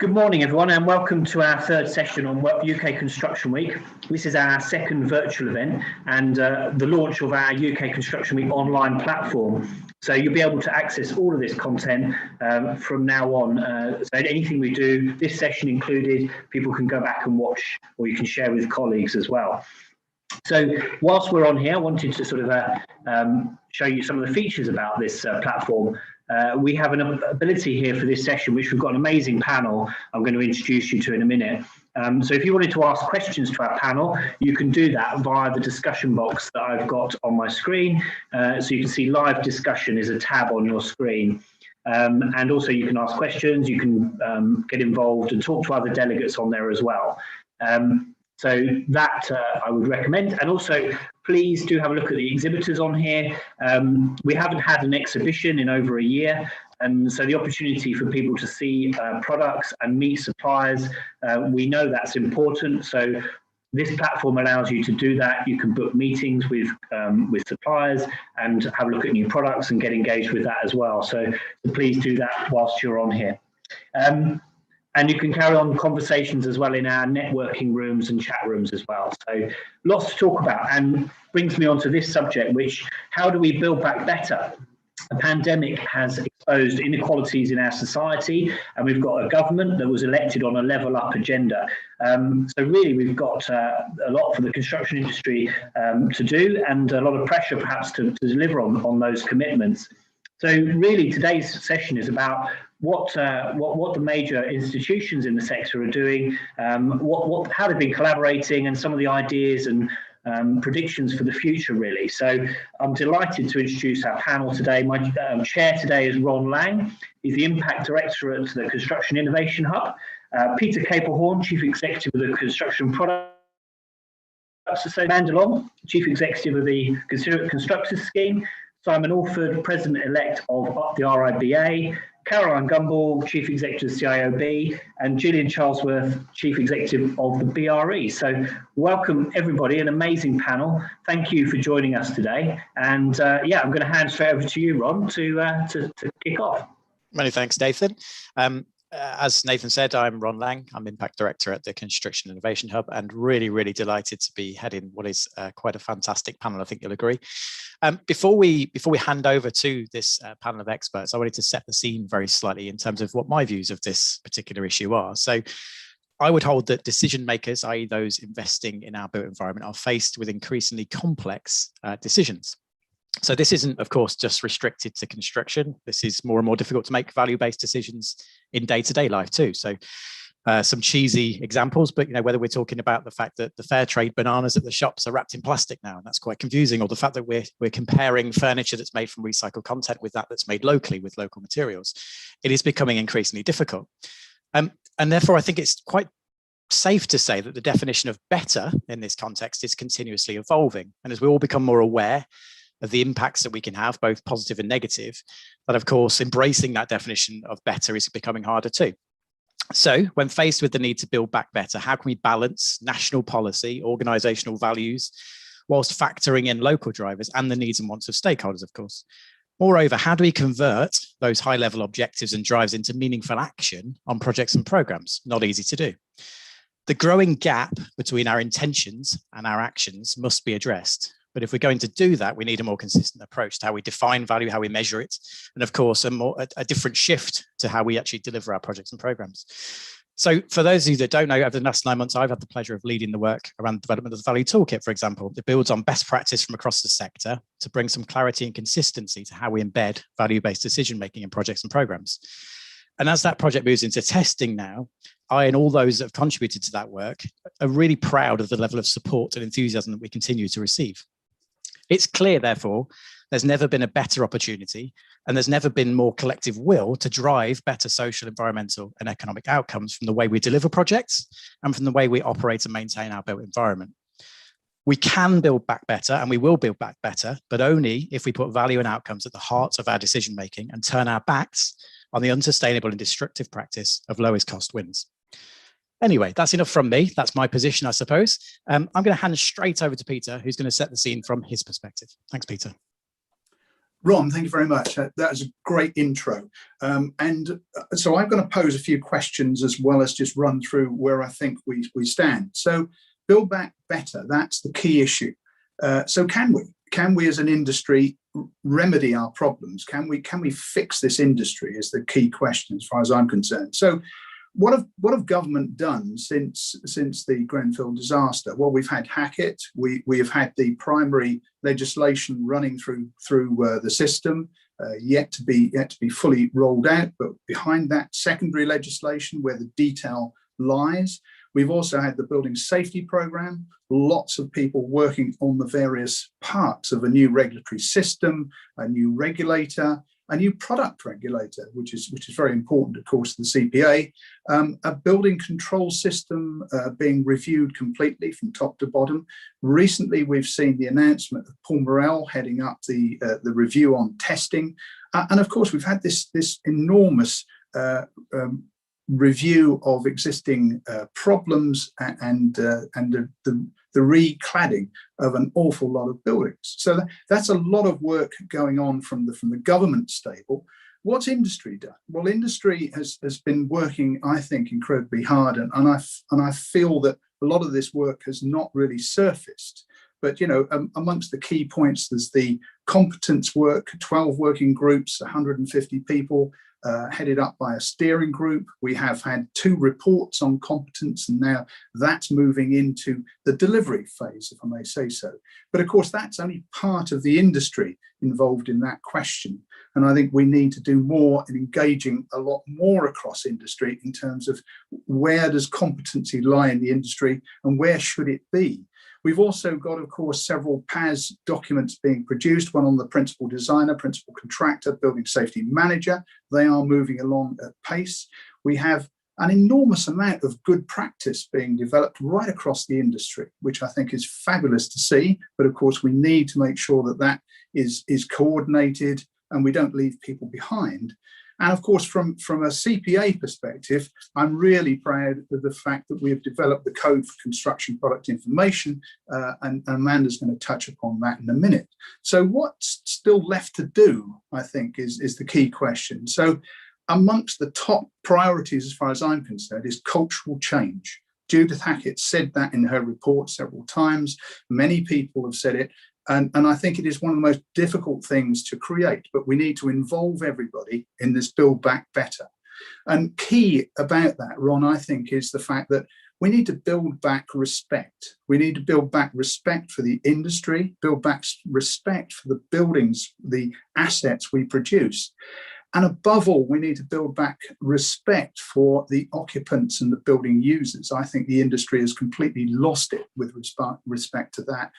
Good morning, everyone, and welcome to our third session on UK Construction Week. This is our second virtual event and the launch of our UK Construction Week online platform. So you'll be able to access all of this content from now on. So anything we do, this session included, people can go back and watch, or you can share with colleagues as well. So whilst we're on here, I wanted to sort of show you some of the features about this platform. We have an ability here for this session, which we've got an amazing panel I'm going to introduce you to in a minute. So if you wanted to ask questions to our panel, you can do that via the discussion box that I've got on my screen. So you can see live discussion is a tab on your screen. And also you can ask questions, you can get involved and talk to other delegates on there as well. So that I would recommend. And also, please do have a look at the exhibitors on here. We haven't had an exhibition in over a year. And so the opportunity for people to see products and meet suppliers, we know that's important. So this platform allows you to do that. You can book meetings with suppliers and have a look at new products and get engaged with that as well. So please do that whilst you're on here. And you can carry on conversations as well in our networking rooms and chat rooms as well. So lots to talk about, and brings me on to this subject, which, how do we build back better? The pandemic has exposed inequalities in our society, and we've got a government that was elected on a level up agenda. So really we've got a lot for the construction industry to do, and a lot of pressure perhaps to deliver on those commitments. So really today's session is about what the major institutions in the sector are doing, how they've been collaborating, and some of the ideas and predictions for the future, really. So I'm delighted to introduce our panel today. My chair today is Ron Lang. He's the Impact Director at the Construction Innovation Hub. Peter Capelhorn, Chief Executive of the Construction Products Association. Amanda Long, Chief Executive of the Constructors Scheme. Simon Alford, President-elect of the RIBA, Caroline Gumbel, Chief Executive of CIOB, and Gillian Charlesworth, Chief Executive of the BRE. So welcome everybody, an amazing panel. Thank you for joining us today. And yeah, I'm going to hand straight over to you, Ron, to kick off. Many thanks, Nathan. As Nathan said, I'm Ron Lang. I'm Impact Director at the Construction Innovation Hub, and really delighted to be heading what is quite a fantastic panel. I think you'll agree. Before we hand over to this panel of experts, I wanted to set the scene very slightly in terms of what my views of this particular issue are. So I would hold that decision makers, i.e. those investing in our built environment, are faced with increasingly complex decisions. So this isn't, of course, just restricted to construction. This is more and more difficult to make value-based decisions in day-to-day life too. So some cheesy examples, but whether we're talking about the fact that the fair trade bananas at the shops are wrapped in plastic now, and that's quite confusing, or the fact that we're comparing furniture that's made from recycled content with that that's made locally with local materials, it is becoming increasingly difficult. And therefore, I think it's quite safe to say that the definition of better in this context is continuously evolving. And as we all become more aware of the impacts that we can have, both positive and negative, that of course, embracing that definition of better is becoming harder too. So when faced with the need to build back better, how can we balance national policy, organizational values, whilst factoring in local drivers and the needs and wants of stakeholders, of course? Moreover, how do we convert those high-level objectives and drives into meaningful action on projects and programs? Not easy to do. The growing gap between our intentions and our actions must be addressed. But if we're going to do that, we need a more consistent approach to how we define value, how we measure it, and of course, a different shift to how we actually deliver our projects and programs. So for those of you that don't know, over the last 9 months, I've had the pleasure of leading the work around the development of the Value Toolkit, for example. It builds on best practice from across the sector to bring some clarity and consistency to how we embed value-based decision-making in projects and programs. And as that project moves into testing now, I and all those that have contributed to that work are really proud of the level of support and enthusiasm that we continue to receive. It's clear, therefore, there's never been a better opportunity, and there's never been more collective will to drive better social, environmental, and economic outcomes from the way we deliver projects and from the way we operate and maintain our built environment. We can build back better, and we will build back better, but only if we put value and outcomes at the heart of our decision-making and turn our backs on the unsustainable and destructive practice of lowest cost wins. Anyway, that's enough from me. That's my position, I suppose. I'm going to hand straight over to Peter, who's going to set the scene from his perspective. Thanks, Peter. Ron, thank you very much. That was a great intro. So I'm going to pose a few questions as well as just run through where I think we stand. So Build Back Better, that's the key issue. So can we as an industry remedy our problems? Can we fix this industry is the key question as far as I'm concerned. So what have government done since the Grenfell disaster? Well, we've had Hackett. We have had the primary legislation running through the system, yet to be fully rolled out. But behind that, secondary legislation where the detail lies. We've also had the building safety program, lots of people working on the various parts of a new regulatory system, a new regulator, a new product regulator, which is very important, of course, to the CPA, a building control system being reviewed completely from top to bottom. Recently, we've seen the announcement of Paul Morrell heading up the review on testing. And of course, we've had this enormous review of existing problems and the recladding of an awful lot of buildings. So that's a lot of work going on from the government stable. What's industry done? Well, industry has been working, I think, incredibly hard, and I feel that a lot of this work has not really surfaced. But amongst the key points, there's the competence work, 12 working groups, 150 people, headed up by a steering group. We have had 2 reports on competence, and now that's moving into the delivery phase, if I may say so. But of course, that's only part of the industry involved in that question. And I think we need to do more in engaging a lot more across industry in terms of where does competency lie in the industry and where should it be? We've also got, of course, several PAS documents being produced, one on the principal designer, principal contractor, building safety manager. They are moving along at pace. We have an enormous amount of good practice being developed right across the industry, which I think is fabulous to see. But of course, we need to make sure that is coordinated and we don't leave people behind. And of course, from a CPA perspective, I'm really proud of the fact that we have developed the Code for Construction Product Information, and Amanda's going to touch upon that in a minute. So what's still left to do, I think, is the key question. So amongst the top priorities, as far as I'm concerned, is cultural change. Judith Hackett said that in her report several times. Many people have said it. And I think it is one of the most difficult things to create, but we need to involve everybody in this Build Back Better. And key about that, Ron, I think, is the fact that we need to build back respect. We need to build back respect for the industry, build back respect for the buildings, the assets we produce. And above all, we need to build back respect for the occupants and the building users. I think the industry has completely lost it with respect to that.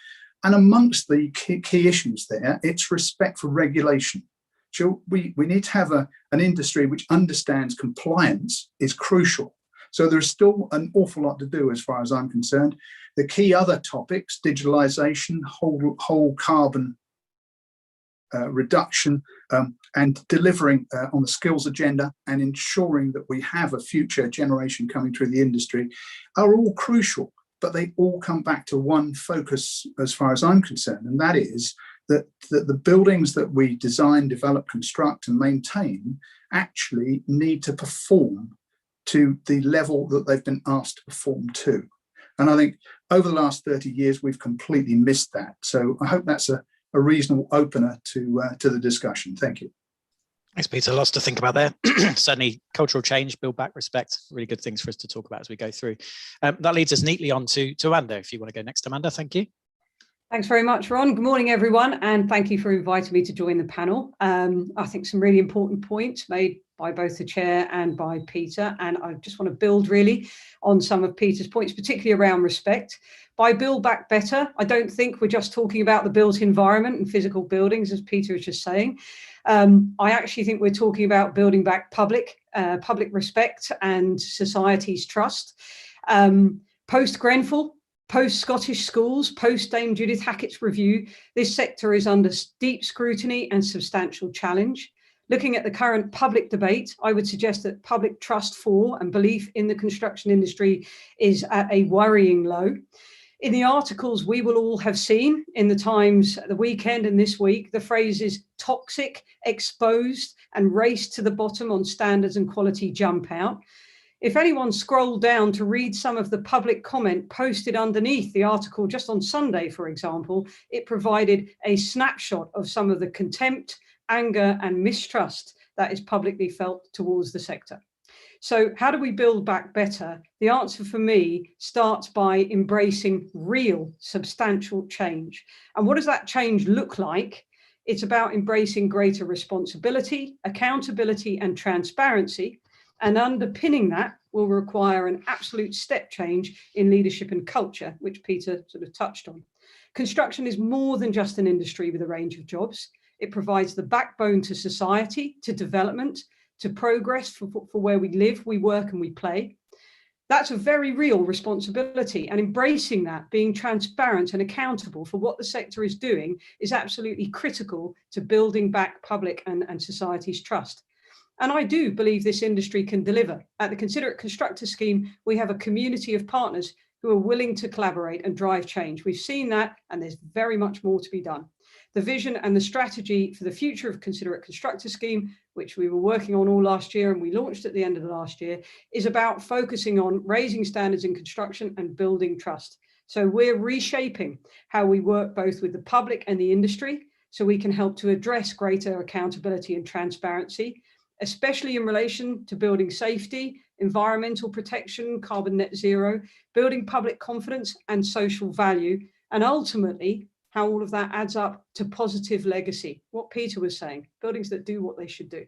And amongst the key issues there, it's respect for regulation. So we need to have an industry which understands compliance is crucial. So there's still an awful lot to do as far as I'm concerned. The key other topics, digitalization, whole carbon reduction, and delivering on the skills agenda and ensuring that we have a future generation coming through the industry are all crucial. But they all come back to one focus as far as I'm concerned, and that is that the buildings that we design, develop, construct and maintain actually need to perform to the level that they've been asked to perform to. And I think over the last 30 years, we've completely missed that. So I hope that's a reasonable opener to the discussion. Thank you. Thanks, Peter. Lots to think about there. Certainly cultural change, build back respect, really good things for us to talk about as we go through. That leads us neatly on to Amanda. If you want to go next, Amanda, thank you. Thanks very much, Ron. Good morning, everyone. And thank you for inviting me to join the panel. I think some really important points made by both the chair and by Peter. And I just want to build really on some of Peter's points, particularly around respect. By Build Back Better, I don't think we're just talking about the built environment and physical buildings, as Peter was just saying. I actually think we're talking about building back public respect and society's trust. Post-Grenfell, post-Scottish schools, post-Dame Judith Hackett's review, this sector is under deep scrutiny and substantial challenge. Looking at the current public debate, I would suggest that public trust for and belief in the construction industry is at a worrying low. In the articles we will all have seen in the Times at the weekend and this week, the phrases toxic, exposed, and race to the bottom on standards and quality jump out. If anyone scrolled down to read some of the public comment posted underneath the article just on Sunday, for example, it provided a snapshot of some of the contempt, anger, and mistrust that is publicly felt towards the sector. So how do we build back better? The answer for me starts by embracing real, substantial change. And what does that change look like? It's about embracing greater responsibility, accountability, and transparency. And underpinning that will require an absolute step change in leadership and culture, which Peter sort of touched on. Construction is more than just an industry with a range of jobs. It provides the backbone to society, to development, to progress for where we live, we work, and we play. That's a very real responsibility, and embracing that, being transparent and accountable for what the sector is doing, is absolutely critical to building back public and society's trust. And I do believe this industry can deliver. At the Considerate Constructor scheme, we have a community of partners who are willing to collaborate and drive change. We've seen that, and there's very much more to be done. The vision and the strategy for the future of Considerate Constructor scheme, which we were working on all last year and we launched at the end of the last year, is about focusing on raising standards in construction and building trust. So we're reshaping how we work both with the public and the industry so we can help to address greater accountability and transparency, especially in relation to building safety, environmental protection, carbon net zero, building public confidence and social value, and ultimately how all of that adds up to positive legacy. What Peter was saying, buildings that do what they should do.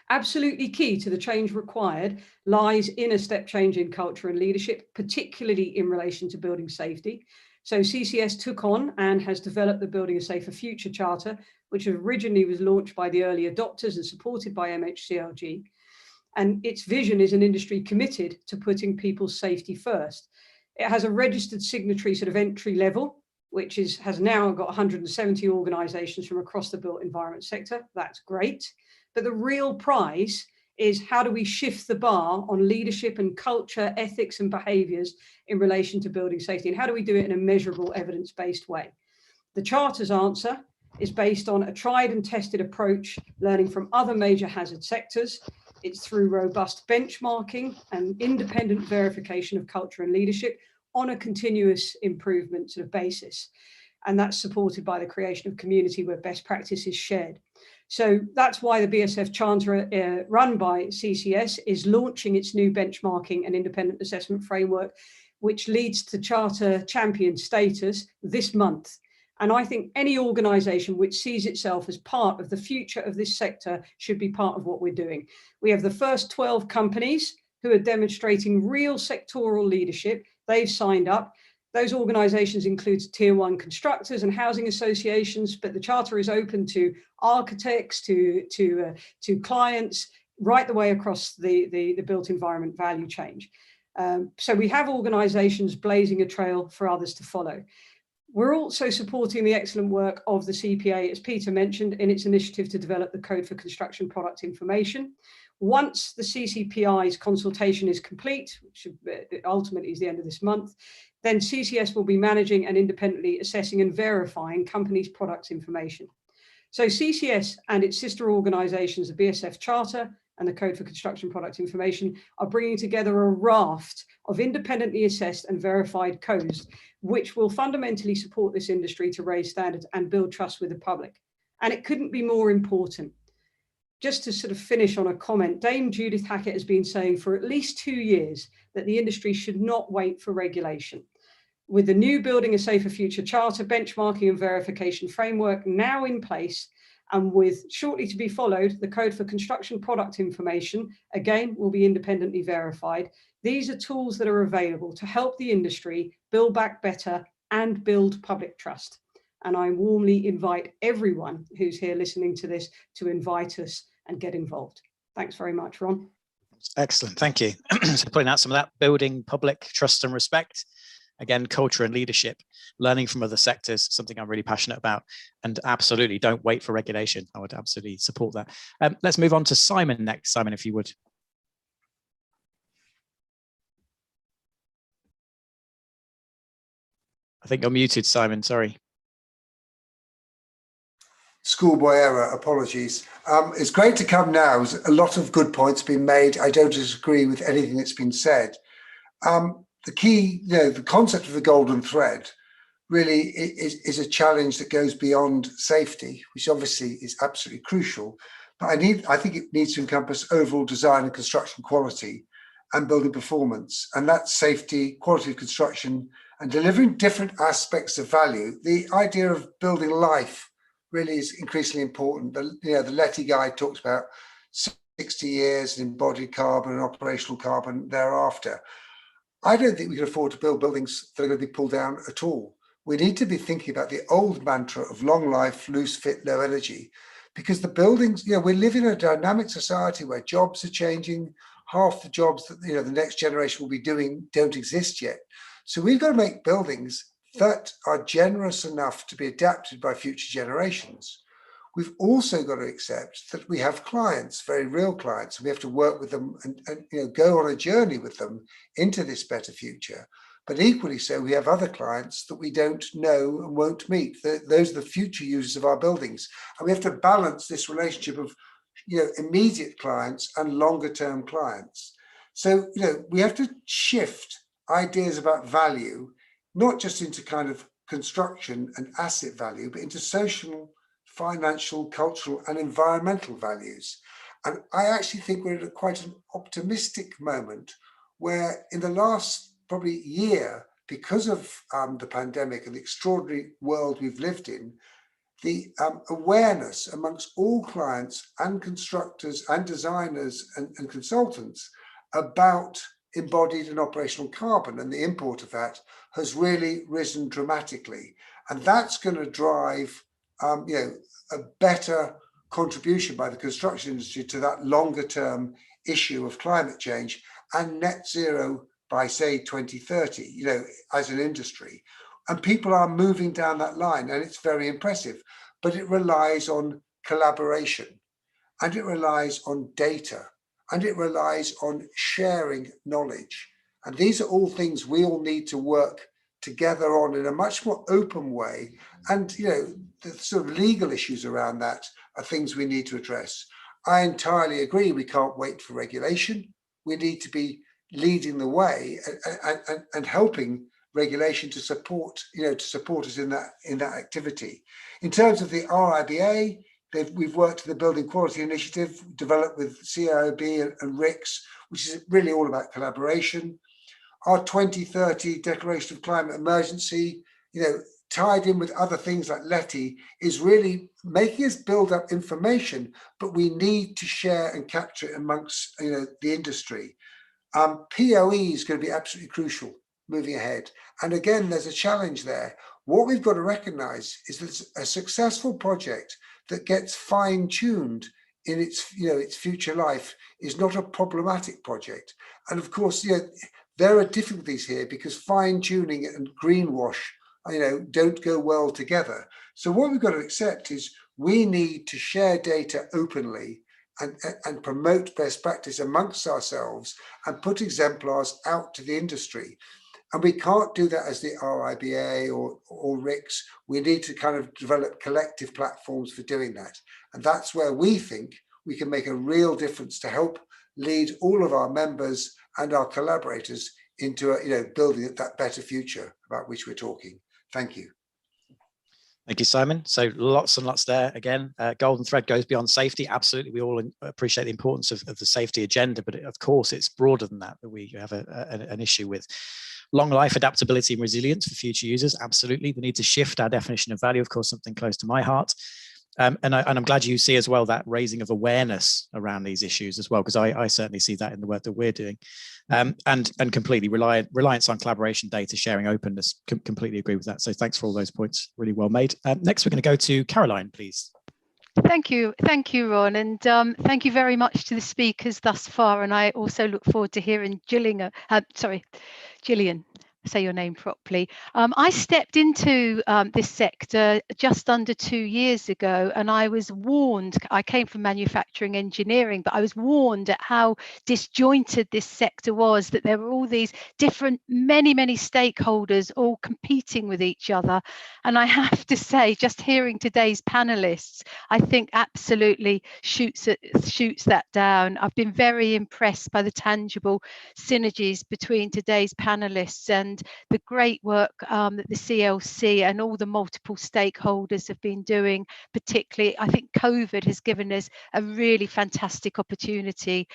Absolutely key to the change required lies in a step change in culture and leadership, particularly in relation to building safety. So CCS took on and has developed the Building a Safer Future Charter, which originally was launched by the early adopters and supported by MHCLG. And its vision is an industry committed to putting people's safety first. It has a registered signatory sort of entry level, which has now got 170 organisations from across the built environment sector. That's great. But the real prize is how do we shift the bar on leadership and culture, ethics and behaviours in relation to building safety? And how do we do it in a measurable, evidence-based way? The Charter's answer is based on a tried and tested approach, learning from other major hazard sectors. It's through robust benchmarking and independent verification of culture and leadership on a continuous improvement sort of basis. And that's supported by the creation of community where best practice is shared. So that's why the BSF Charter run by CCS is launching its new benchmarking and independent assessment framework, which leads to Charter champion status this month. And I think any organisation which sees itself as part of the future of this sector should be part of what we're doing. We have the first 12 companies who are demonstrating real sectoral leadership. They've signed up. Those organisations include tier one constructors and housing associations, but the Charter is open to architects, to clients, right the way across the built environment value chain. So we have organisations blazing a trail for others to follow. We're also supporting the excellent work of the CPA, as Peter mentioned, in its initiative to develop the Code for Construction Product Information. Once the CCPI's consultation is complete, which ultimately is the end of this month, then CCS will be managing and independently assessing and verifying companies' products information. So CCS and its sister organisations, the BSF Charter and the Code for Construction Product Information, are bringing together a raft of independently assessed and verified codes, which will fundamentally support this industry to raise standards and build trust with the public. And it couldn't be more important. Just to sort of finish on a comment, Dame Judith Hackett has been saying for at least 2 years that the industry should not wait for regulation. With the new Building a Safer Future Charter, benchmarking and verification framework now in place, and with shortly to be followed, the Code for Construction Product Information, again, will be independently verified. These are tools that are available to help the industry build back better and build public trust. And I warmly invite everyone who's here listening to this to invite us and get involved. Thanks very much, Ron. Excellent, thank you. So putting out some of that, building public trust and respect. Again, culture and leadership, learning from other sectors, something I'm really passionate about. And absolutely, don't wait for regulation. I would absolutely support that. Let's move on to Simon next. Simon, if you would. I think you're muted, Simon, sorry. Schoolboy error, apologies. It's great to come now. There's a lot of good points being made. I don't disagree with anything that's been said. The key, the concept of the golden thread really is a challenge that goes beyond safety, which obviously is absolutely crucial. But I think it needs to encompass overall design and construction quality and building performance. And that's safety, quality of construction, and delivering different aspects of value. The idea of building life really is increasingly important. The Letty guide talks about 60 years in embodied carbon and operational carbon thereafter. I don't think we can afford to build buildings that are going to be pulled down at all. We need to be thinking about the old mantra of long life, loose fit, low energy, because the buildings, we live in a dynamic society where jobs are changing. Half the jobs that the next generation will be doing don't exist yet. So we've got to make buildings that are generous enough to be adapted by future generations. We've also got to accept that we have clients, very real clients, and we have to work with them and go on a journey with them into this better future. But equally so, we have other clients that we don't know and won't meet. Those are the future users of our buildings. And we have to balance this relationship of immediate clients and longer term clients. So, we have to shift ideas about value, not just into kind of construction and asset value, but into social, financial, cultural, and environmental values. And I actually think we're at quite an optimistic moment where in the last probably year, because of the pandemic and the extraordinary world we've lived in, the awareness amongst all clients and constructors and designers and consultants about embodied and operational carbon and the import of that has really risen dramatically. And that's going to drive a better contribution by the construction industry to that longer term issue of climate change and net zero by say 2030, as an industry. And people are moving down that line, and it's very impressive, but it relies on collaboration, and it relies on data, and it relies on sharing knowledge. And these are all things we all need to work together on in a much more open way. And the sort of legal issues around that are things we need to address. I entirely agree. We can't wait for regulation. We need to be leading the way and helping regulation to support us in that activity. In terms of the RIBA, we've worked with the Building Quality Initiative, developed with CIOB and RICS, which is really all about collaboration. Our 2030 Declaration of Climate Emergency, tied in with other things like Letty, is really making us build up information, but we need to share and capture it amongst the industry. POE is going to be absolutely crucial moving ahead. And again, there's a challenge there. What we've got to recognize is that a successful project that gets fine-tuned in its future life is not a problematic project. And of course, there are difficulties here because fine-tuning and greenwash, don't go well together. So what we've got to accept is we need to share data openly and promote best practice amongst ourselves and put exemplars out to the industry. And we can't do that as the RIBA or RICS. We need to kind of develop collective platforms for doing that. And that's where we think we can make a real difference to help lead all of our members and our collaborators into building that better future about which we're talking. Thank you. Thank you, Simon. So lots and lots there. Again, golden thread goes beyond safety. Absolutely, we all appreciate the importance of the safety agenda, but of course it's broader than that we have an issue with. Long life, adaptability and resilience for future users. Absolutely, we need to shift our definition of value, of course, something close to my heart. And I'm glad you see as well that raising of awareness around these issues as well, because I certainly see that in the work that we're doing. And completely reliance on collaboration, data sharing, openness, completely agree with that. So thanks for all those points, really well made. Next, we're going to go to Caroline, please. Thank you, Ron, and thank you very much to the speakers thus far. And I also look forward to hearing Gillian say your name properly. I stepped into this sector just under 2 years ago, and I was warned. I came from manufacturing engineering, but I was warned at how disjointed this sector was, that there were all these different, many stakeholders all competing with each other. And I have to say, just hearing today's panelists, I think absolutely shoots that down. I've been very impressed by the tangible synergies between today's panelists and the great work that the CLC and all the multiple stakeholders have been doing. Particularly, I think COVID has given us a really fantastic opportunity.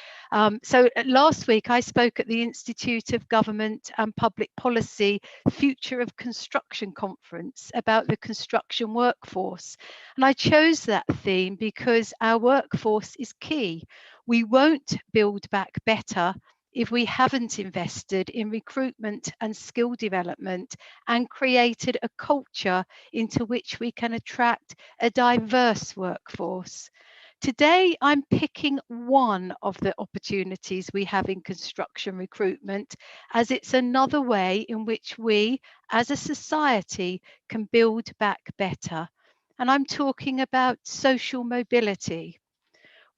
So last week I spoke at the Institute of Government and Public Policy Future of Construction Conference about the construction workforce. And I chose that theme because our workforce is key. We won't build back better if we haven't invested in recruitment and skill development and created a culture into which we can attract a diverse workforce. Today, I'm picking one of the opportunities we have in construction recruitment, as it's another way in which we, as a society, can build back better. And I'm talking about social mobility.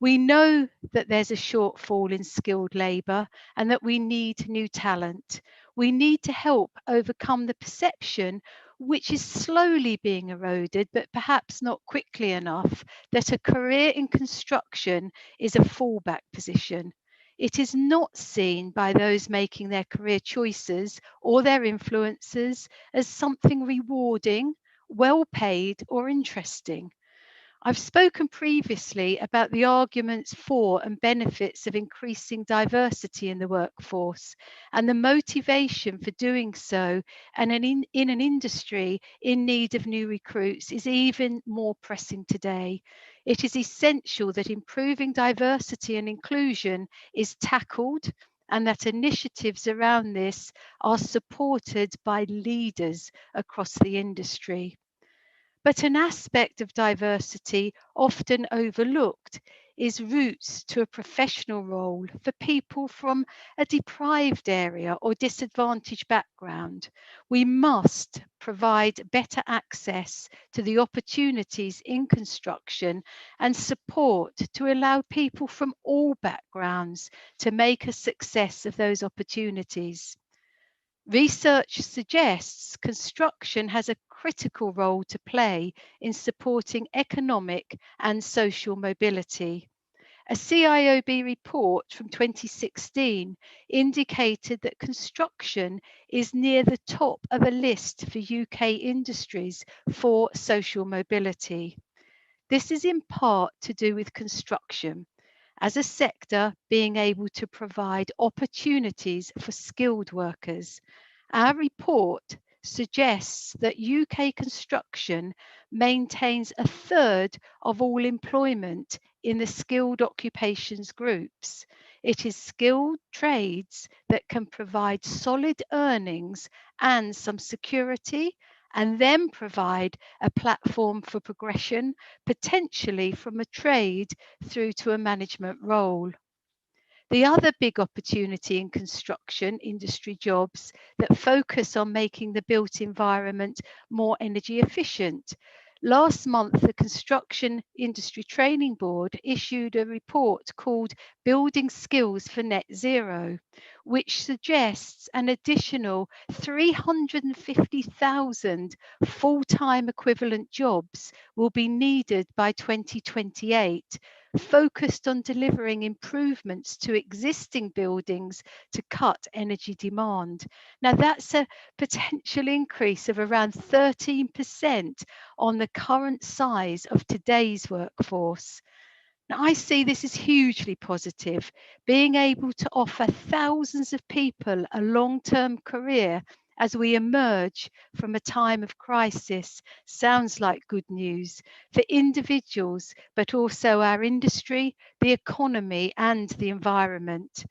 We know that there's a shortfall in skilled labour and that we need new talent. We need to help overcome the perception, which is slowly being eroded, but perhaps not quickly enough, that a career in construction is a fallback position. It is not seen by those making their career choices or their influencers as something rewarding, well paid, or interesting. I've spoken previously about the arguments for and benefits of increasing diversity in the workforce, and the motivation for doing so, and in an industry in need of new recruits is even more pressing today. It is essential that improving diversity and inclusion is tackled, and that initiatives around this are supported by leaders across the industry. But an aspect of diversity often overlooked is routes to a professional role for people from a deprived area or disadvantaged background. We must provide better access to the opportunities in construction and support to allow people from all backgrounds to make a success of those opportunities. Research suggests construction has a critical role to play in supporting economic and social mobility. A CIOB report from 2016 indicated that construction is near the top of a list for UK industries for social mobility. This is in part to do with construction as a sector being able to provide opportunities for skilled workers. Our report suggests that UK construction maintains a third of all employment in the skilled occupations groups. It is skilled trades that can provide solid earnings and some security, and then provide a platform for progression, potentially from a trade through to a management role. The other big opportunity in construction industry jobs that focus on making the built environment more energy efficient. Last month, the Construction Industry Training Board issued a report called Building Skills for Net Zero, which suggests an additional 350,000 full-time equivalent jobs will be needed by 2028, focused on delivering improvements to existing buildings to cut energy demand. Now, that's a potential increase of around 13% on the current size of today's workforce. Now, I see this as hugely positive. Being able to offer thousands of people a long-term career as we emerge from a time of crisis sounds like good news for individuals, but also our industry, the economy, and the environment.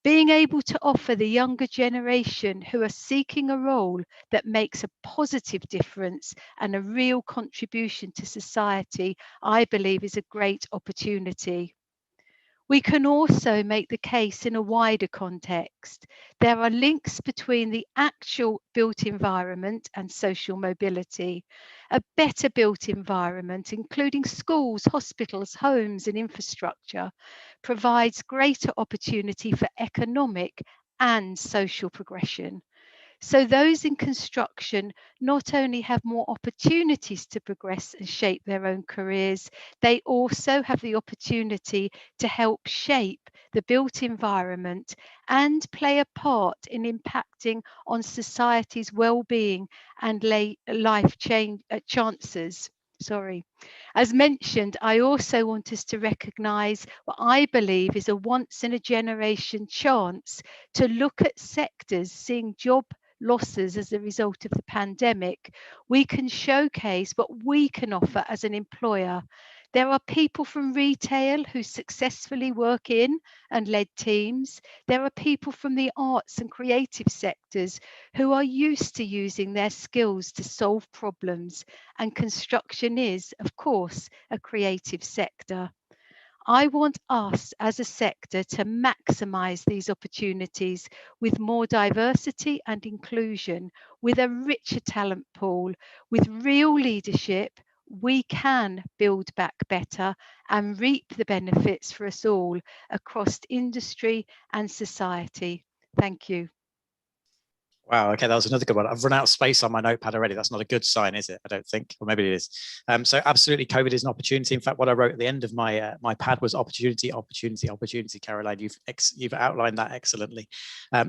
Being able to offer the younger generation who are seeking a role that makes a positive difference and a real contribution to society, I believe is a great opportunity. We can also make the case in a wider context. There are links between the actual built environment and social mobility. A better built environment, including schools, hospitals, homes and infrastructure, provides greater opportunity for economic and social progression. So those in construction not only have more opportunities to progress and shape their own careers, they also have the opportunity to help shape the built environment and play a part in impacting on society's well-being and life chances. As mentioned, I also want us to recognise what I believe is a once in a generation chance to look at sectors seeing job losses as a result of the pandemic. We can showcase what we can offer as an employer. There are people from retail who successfully work in and led teams. There are people from the arts and creative sectors who are used to using their skills to solve problems. And construction is, of course, a creative sector. I want us as a sector to maximise these opportunities with more diversity and inclusion, with a richer talent pool, with real leadership. We can build back better and reap the benefits for us all across industry and society. Thank you. Wow, okay, that was another good one. I've run out of space on my notepad already. That's not a good sign, is it? I don't think, or maybe it is. So absolutely, COVID is an opportunity. In fact, what I wrote at the end of my my pad was opportunity, opportunity, opportunity. Caroline, you've outlined that excellently.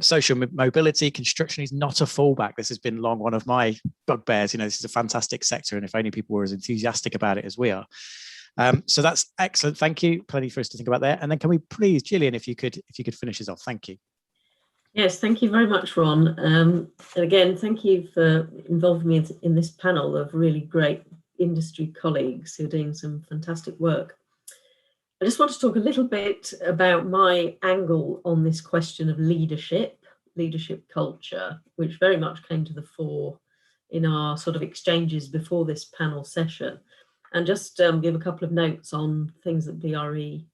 Social mobility, construction is not a fallback. This has been long one of my bugbears. You know, this is a fantastic sector, and if only people were as enthusiastic about it as we are. So that's excellent. Thank you. Plenty for us to think about there. And then can we please, Gillian, if you could finish us off. Thank you. Yes, thank you very much, Ron. And again, thank you for involving me in this panel of really great industry colleagues who are doing some fantastic work. I just want to talk a little bit about my angle on this question of leadership culture, which very much came to the fore in our sort of exchanges before this panel session, and just give a couple of notes on things that BRE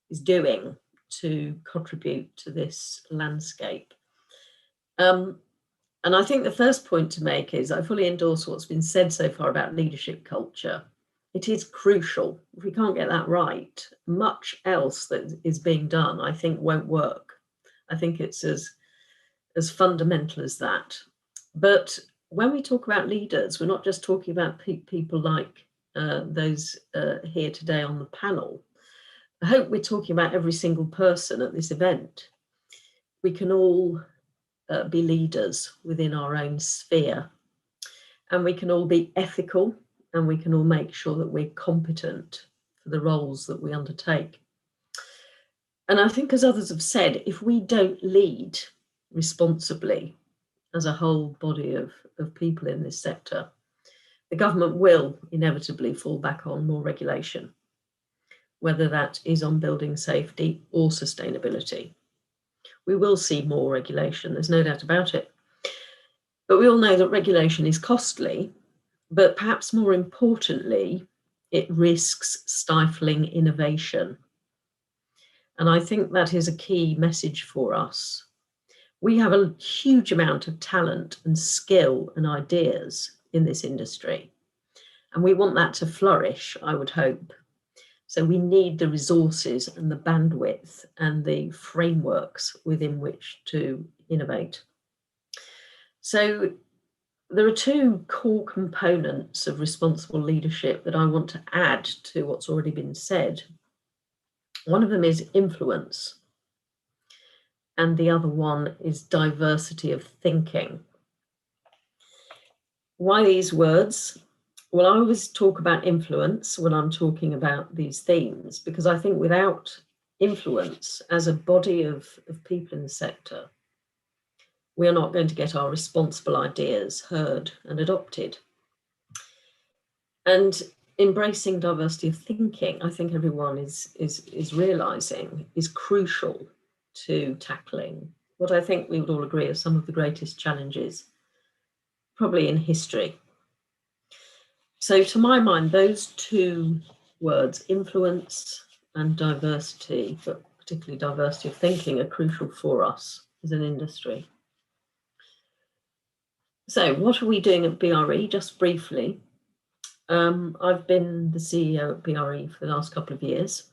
is doing to contribute to this landscape. And I think the first point to make is I fully endorse what's been said so far about leadership culture. It is crucial. If we can't get that right, much else that is being done, I think, won't work. I think it's as fundamental as that. But when we talk about leaders, we're not just talking about people like those here today on the panel. I hope we're talking about every single person at this event. We can all be leaders within our own sphere, and we can all be ethical, and we can all make sure that we're competent for the roles that we undertake. And I think, as others have said, if we don't lead responsibly as a whole body of people in this sector, the government will inevitably fall back on more regulation, whether that is on building safety or sustainability. We will see more regulation, there's no doubt about it. But we all know that regulation is costly, but perhaps more importantly, it risks stifling innovation. And I think that is a key message for us. We have a huge amount of talent and skill and ideas in this industry, and we want that to flourish, I would hope. So we need the resources and the bandwidth and the frameworks within which to innovate. So there are two core components of responsible leadership that I want to add to what's already been said. One of them is influence, and the other one is diversity of thinking. Why these words? Well, I always talk about influence when I'm talking about these themes, because I think without influence as a body of people in the sector, we are not going to get our responsible ideas heard and adopted. And embracing diversity of thinking, I think everyone is realizing is crucial to tackling what I think we would all agree are some of the greatest challenges, probably in history. So to my mind, those two words, influence and diversity, but particularly diversity of thinking, are crucial for us as an industry. So what are we doing at BRE? Just briefly, I've been the CEO at BRE for the last couple of years,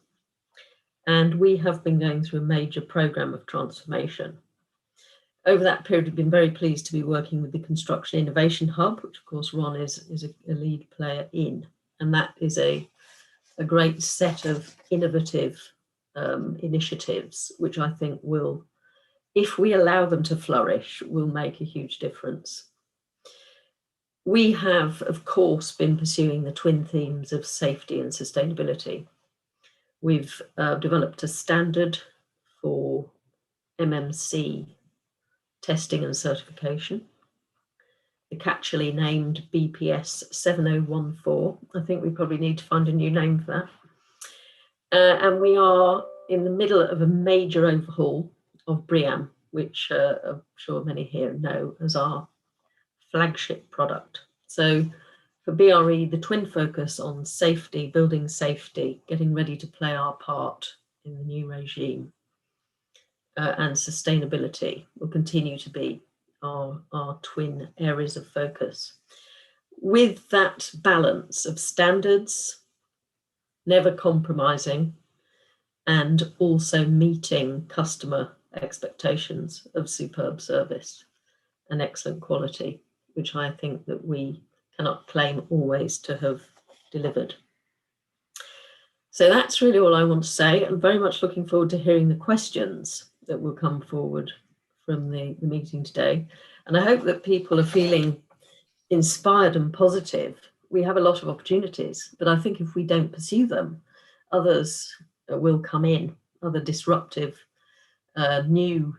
and we have been going through a major program of transformation. Over that period, we've been very pleased to be working with the Construction Innovation Hub, which of course Ron is a lead player in, and that is a great set of innovative initiatives, which I think will, if we allow them to flourish, will make a huge difference. We have, of course, been pursuing the twin themes of safety and sustainability. We've developed a standard for MMC testing and certification. It's catchily named BPS 7014. I think we probably need to find a new name for that. And we are in the middle of a major overhaul of BREEAM, which I'm sure many here know as our flagship product. So for BRE, the twin focus on safety, building safety, getting ready to play our part in the new regime, and sustainability will continue to be our twin areas of focus. With that balance of standards, never compromising, and also meeting customer expectations of superb service and excellent quality, which I think that we cannot claim always to have delivered. So that's really all I want to say. I'm very much looking forward to hearing the questions that will come forward from the meeting today. And I hope that people are feeling inspired and positive. We have a lot of opportunities, but I think if we don't pursue them, others will come in, other disruptive new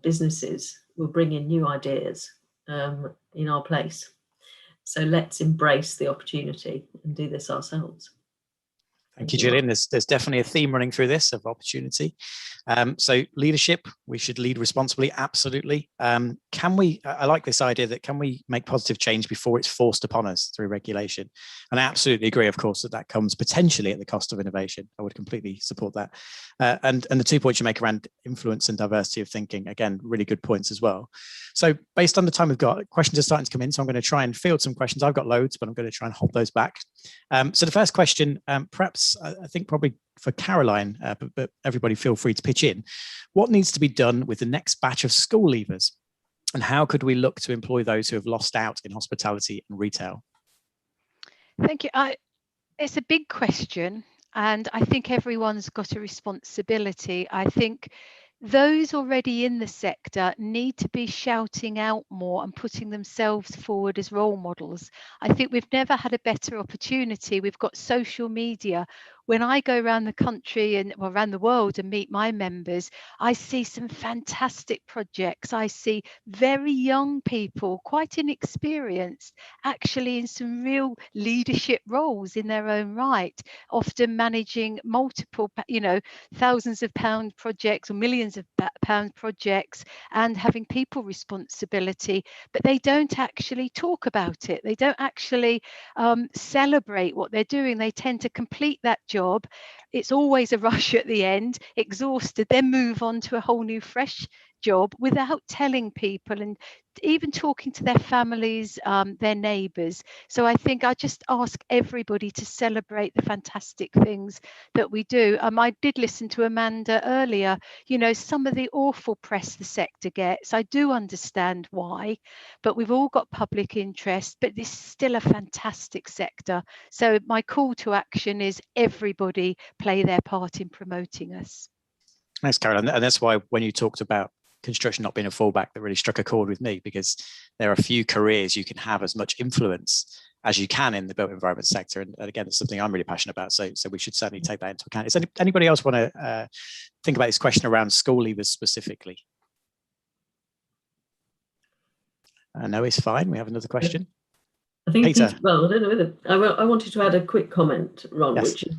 businesses will bring in new ideas in our place. So let's embrace the opportunity and do this ourselves. Thank you, Gillian. There's definitely a theme running through this of opportunity. So leadership, we should lead responsibly, absolutely. Can we, I like this idea that can we make positive change before it's forced upon us through regulation? And I absolutely agree, of course, that comes potentially at the cost of innovation. I would completely support that. And the 2 points you make around influence and diversity of thinking, again, really good points as well. So based on the time we've got, questions are starting to come in. So I'm going to try and field some questions. I've got loads, but I'm going to try and hold those back. So the first question, perhaps I think probably for Caroline, but everybody feel free to pitch in. What needs to be done with the next batch of school leavers? And how could we look to employ those who have lost out in hospitality and retail? Thank you. It's a big question, and I think everyone's got a responsibility. I think those already in the sector need to be shouting out more and putting themselves forward as role models. I think we've never had a better opportunity. We've got social media. When I go around the country and around the world and meet my members, I see some fantastic projects. I see very young people, quite inexperienced, actually in some real leadership roles in their own right, often managing multiple, thousands of pound projects or millions of pound projects and having people responsibility, but they don't actually talk about it. They don't actually celebrate what they're doing. They tend to complete that job. It's always a rush at the end, exhausted, then move on to a whole new fresh job without telling people and even talking to their families, their neighbours. So I think I just ask everybody to celebrate the fantastic things that we do. I did listen to Amanda earlier, some of the awful press the sector gets. I do understand why, but we've all got public interest, but this is still a fantastic sector. So my call to action is everybody play their part in promoting us. Thanks, Caroline. And that's why when you talked about construction not being a fallback, that really struck a chord with me, because there are a few careers you can have as much influence as you can in the built environment sector. And again, it's something I'm really passionate about. So we should certainly take that into account. Does anybody else want to think about this question around school leavers specifically? No, it's fine. We have another question. I think Peter. Well, I don't know whether I wanted to add a quick comment, Ron, Yes. which is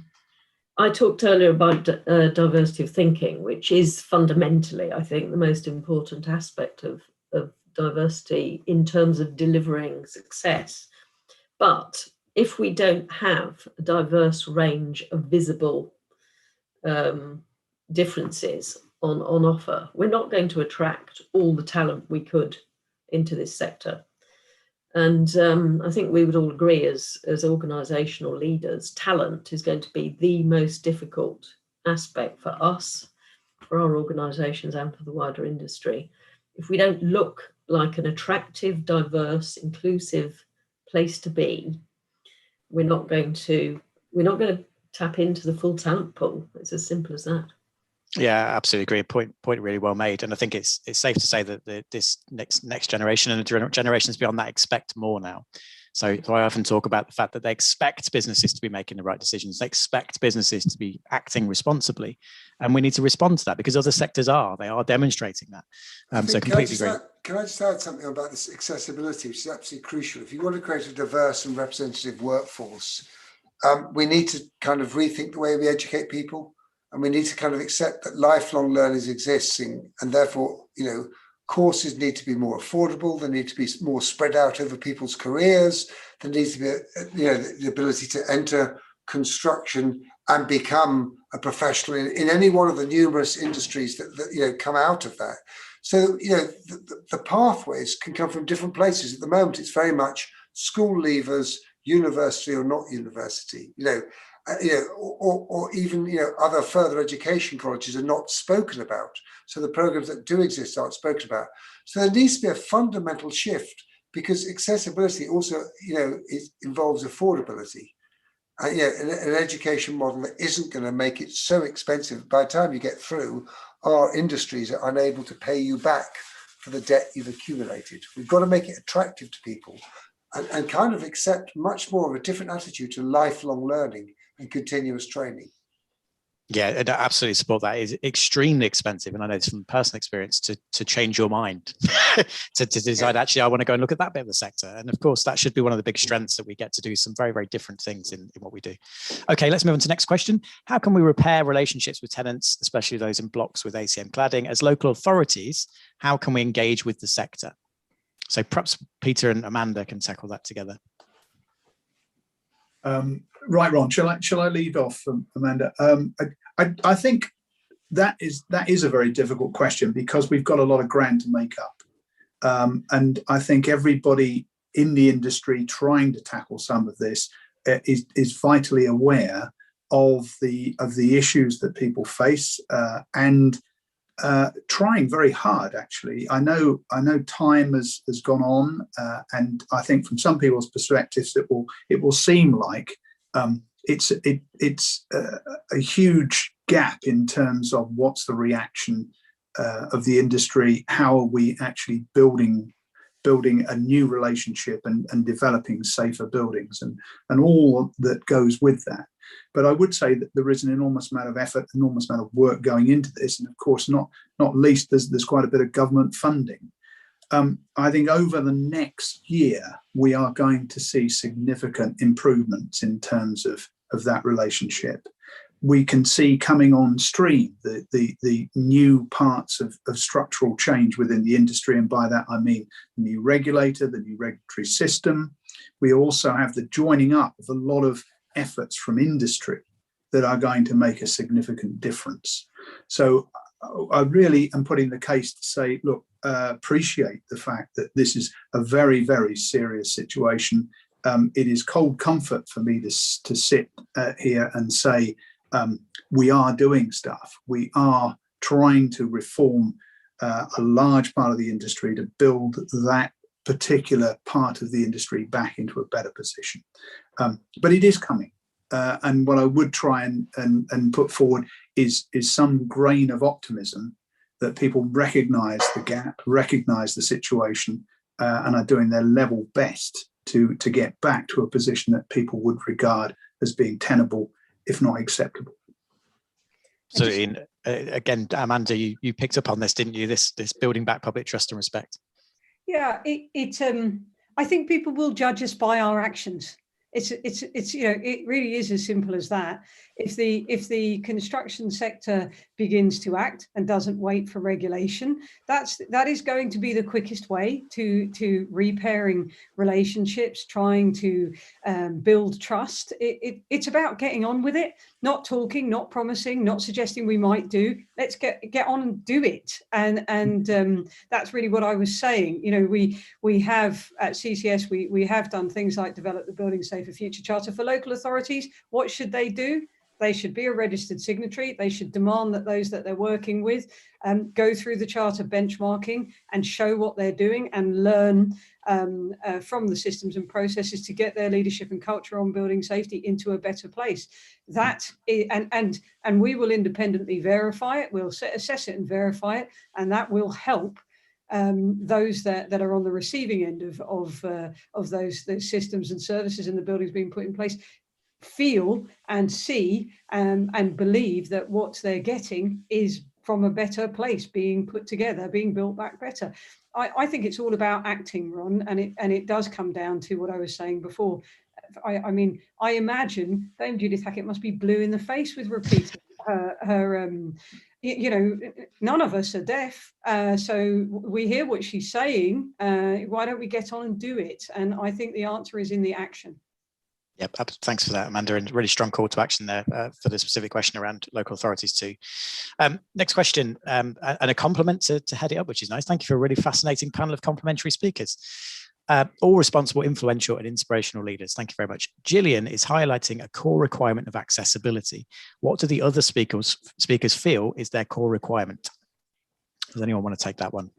I talked earlier about diversity of thinking, which is fundamentally, I think, the most important aspect of diversity in terms of delivering success. But if we don't have a diverse range of visible differences on offer, we're not going to attract all the talent we could into this sector. And I think we would all agree as organisational leaders, talent is going to be the most difficult aspect for us, for our organisations and for the wider industry. If we don't look like an attractive, diverse, inclusive place to be, we're not going to tap into the full talent pool. It's as simple as that. Yeah, absolutely agree. Point really well made. And I think it's safe to say that this next generation and the generations beyond that expect more now. So I often talk about the fact that they expect businesses to be making the right decisions. They expect businesses to be acting responsibly. And we need to respond to that because other sectors they are demonstrating that. So completely agree. Can I just add something about this accessibility, which is absolutely crucial? If you want to create a diverse and representative workforce, we need to kind of rethink the way we educate people. And we need to kind of accept that lifelong learning is existing, and therefore, courses need to be more affordable. They need to be more spread out over people's careers. There needs to be, the ability to enter construction and become a professional in any one of the numerous industries that come out of that. So, the pathways can come from different places. At the moment, it's very much school leavers, university or not university, or even other further education colleges are not spoken about. So the programs that do exist aren't spoken about. So there needs to be a fundamental shift, because accessibility also involves affordability. An education model that isn't going to make it so expensive by the time you get through, our industries are unable to pay you back for the debt you've accumulated. We've got to make it attractive to people and kind of accept much more of a different attitude to lifelong learning and continuous training. Yeah, I absolutely support that. It's extremely expensive, and I know this from personal experience, to change your mind, to decide, actually, I want to go and look at that bit of the sector. And of course, that should be one of the big strengths, that we get to do some very, very different things in what we do. Okay, let's move on to the next question. How can we repair relationships with tenants, especially those in blocks with ACM cladding? As local authorities, how can we engage with the sector? So perhaps Peter and Amanda can tackle that together. Right, Ron, shall I lead off, Amanda? I think that is a very difficult question, because we've got a lot of ground to make up. And I think everybody in the industry trying to tackle some of this is vitally aware of the issues that people face, and trying very hard, actually. I know time has gone on, and I think from some people's perspectives it will seem like it's a huge gap in terms of what's the reaction of the industry, how are we actually building a new relationship and developing safer buildings and all that goes with that. But I would say that there is an enormous amount of effort, enormous amount of work going into this, and of course, not least, there's quite a bit of government funding. I think over the next year, we are going to see significant improvements in terms of that relationship. We can see coming on stream the new parts of structural change within the industry, and by that I mean the new regulator, the new regulatory system. We also have the joining up of a lot of efforts from industry that are going to make a significant difference. So I really am putting the case to say, look, appreciate the fact that this is a very, very serious situation. It is cold comfort for me to sit here and say, we are doing stuff. We are trying to reform a large part of the industry to build that particular part of the industry back into a better position. But it is coming. And what I would try and put forward is some grain of optimism that people recognise the gap, recognise the situation, and are doing their level best to get back to a position that people would regard as being tenable, if not acceptable. So, again, Amanda, you picked up on this, didn't you? This building back public trust and respect. Yeah, I think people will judge us by our actions. It's you know, it really is as simple as that. If the construction sector begins to act and doesn't wait for regulation, that is going to be the quickest way to repairing relationships, trying to build trust. It's about getting on with it, not talking, not promising, not suggesting we might do. Let's get on and do it. And that's really what I was saying. You know, we have at CCS we have done things like develop the Building Safer Future Charter for local authorities. What should they do? They should be a registered signatory. They should demand that those that they're working with go through the charter benchmarking and show what they're doing and learn from the systems and processes to get their leadership and culture on building safety into a better place. That is, and we will independently verify it. We'll assess it and verify it, and that will help those that are on the receiving end of those systems and services and the buildings being put in place feel and see and believe that what they're getting is from a better place, being put together, being built back better. I think it's all about acting, Ron, and it does come down to what I was saying before. I mean, I imagine Dame Judith Hackett must be blue in the face with repeating her you know, none of us are deaf, so we hear what she's saying. Why don't we get on and do it? And I think the answer is in the action. Yep, thanks for that, Amanda, and really strong call to action there for the specific question around local authorities too. Next question, and a compliment to head it up, which is nice. Thank you for a really fascinating panel of complimentary speakers. All responsible, influential and inspirational leaders. Thank you very much. Gillian is highlighting a core requirement of accessibility. What do the other speakers feel is their core requirement? Does anyone want to take that one?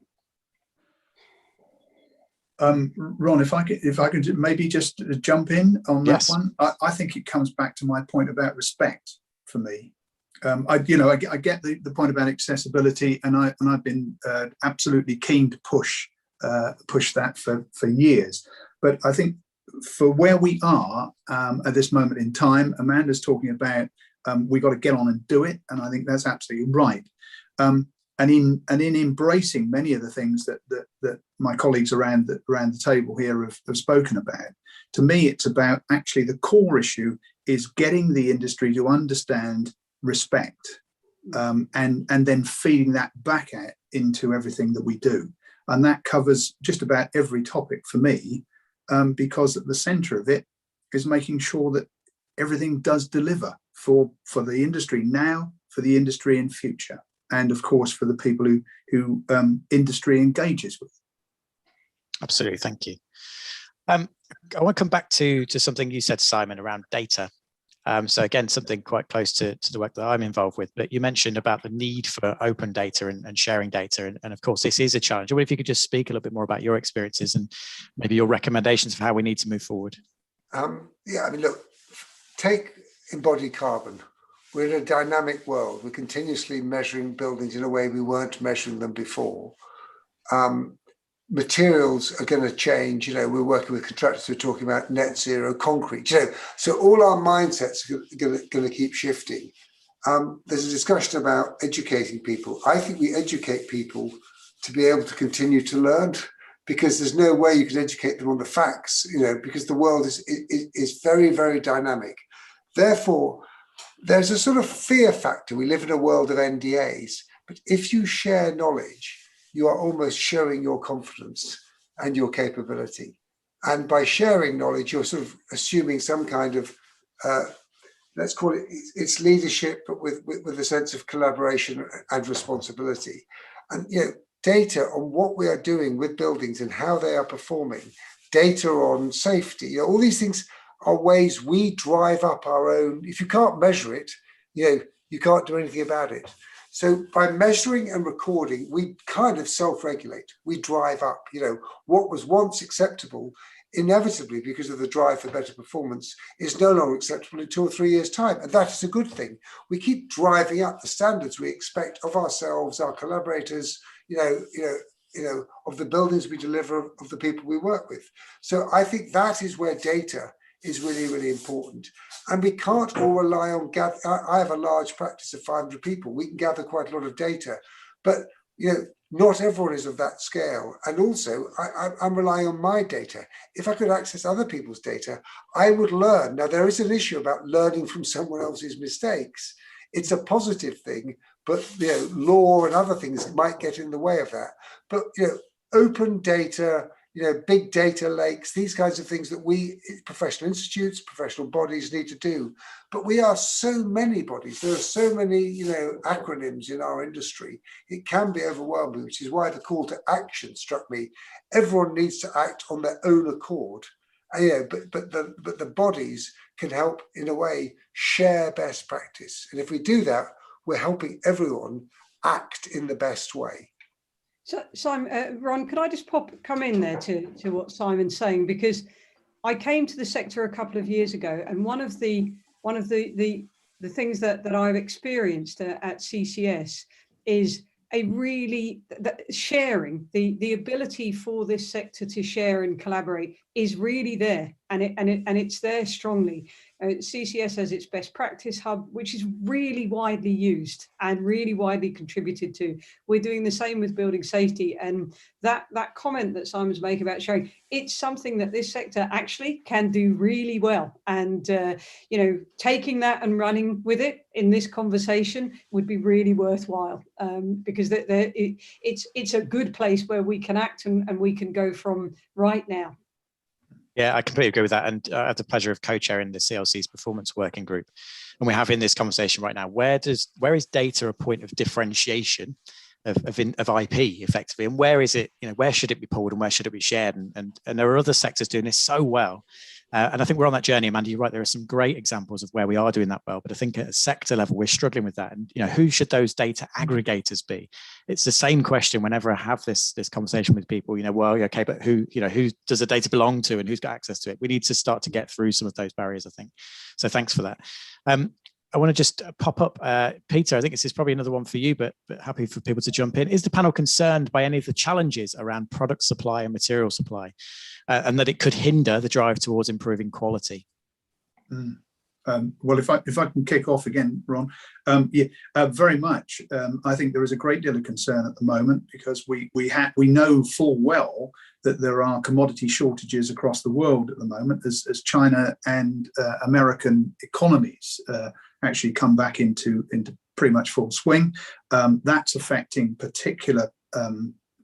Ron, if I could maybe just jump in on that one. I think it comes back to my point about respect for me. I get the point about accessibility, and I've been absolutely keen to push that for years. But I think for where we are at this moment in time, Amanda's talking about we got to get on and do it, and I think that's absolutely right. And in embracing many of the things that my colleagues around the table here have spoken about, to me it's about actually the core issue is getting the industry to understand respect, and then feeding that back out into everything that we do. And that covers just about every topic for me, because at the centre of it is making sure that everything does deliver for the industry now, for the industry in future, and of course for the people who industry engages with. Absolutely, thank you. I want to come back to something you said, Simon, around data. So again, something quite close to the work that I'm involved with, but you mentioned about the need for open data and sharing data. And of course, this is a challenge. I wonder if you could just speak a little bit more about your experiences and maybe your recommendations for how we need to move forward. Yeah, I mean, look, take embodied carbon. We're in a dynamic world. We're continuously measuring buildings in a way we weren't measuring them before. Materials are going to change. You know, we're working with contractors who are talking about net zero concrete. You know, so all our mindsets are going to keep shifting. There's a discussion about educating people. I think we educate people to be able to continue to learn, because there's no way you can educate them on the facts. You know, because the world is very, very dynamic. Therefore, there's a sort of fear factor. We live in a world of NDAs, but if you share knowledge, you are almost showing your confidence and your capability. And by sharing knowledge, you're sort of assuming some kind of, let's call it, it's leadership, but with a sense of collaboration and responsibility. And, you know, data on what we are doing with buildings and how they are performing, data on safety, you know, all these things are ways we drive up our own. If you can't measure it, you know, you can't do anything about it. So by measuring and recording, we kind of self-regulate. We drive up, you know, what was once acceptable, inevitably because of the drive for better performance, is no longer acceptable in 2 or 3 years' time. And that is a good thing. We keep driving up the standards we expect of ourselves, our collaborators, you know, of the buildings we deliver, of the people we work with. So I think that is where data is really, really important. And we can't all rely on I have a large practice of 500 people. We can gather quite a lot of data, but not everyone is of that scale. And also, I'm relying on my data. If I could access other people's data, I would learn. Now, there is an issue about learning from someone else's mistakes. It's a positive thing, but law and other things might get in the way of that. But open data, big data lakes, these kinds of things that we professional institutes, professional bodies need to do. But we are so many bodies. There are so many, acronyms in our industry. It can be overwhelming, which is why the call to action struck me. Everyone needs to act on their own accord. But the bodies can help, in a way, share best practice. And if we do that, we're helping everyone act in the best way. So, Simon, Ron, could I just come in there to what Simon's saying? Because I came to the sector a couple of years ago, and one of the things that I've experienced at CCS is sharing, the ability for this sector to share and collaborate is really there, and it's there strongly. CCS has its best practice hub, which is really widely used and really widely contributed to. We're doing the same with building safety, and that comment that Simon's making about sharing, it's something that this sector actually can do really well. And taking that and running with it in this conversation would be really worthwhile, because it's a good place where we can act and we can go from right now. Yeah, I completely agree with that. And I have the pleasure of co-chairing the CLC's performance working group. And we're having this conversation right now. Where is data a point of differentiation of IP effectively? And where is it, where should it be pulled and where should it be shared? And there are other sectors doing this so well. And I think we're on that journey, Amanda. You're right. There are some great examples of where we are doing that well, but I think at a sector level, we're struggling with that. And who should those data aggregators be? It's the same question whenever I have this conversation with people. Okay, but who does the data belong to, and who's got access to it? We need to start to get through some of those barriers, I think. So thanks for that. I want to just pop up, Peter, I think this is probably another one for you, but happy for people to jump in. Is the panel concerned by any of the challenges around product supply and material supply, and that it could hinder the drive towards improving quality? Well, if I can kick off again, Ron, very much. I think there is a great deal of concern at the moment, because we know full well that there are commodity shortages across the world at the moment as China and American economies actually come back into pretty much full swing. That's affecting particular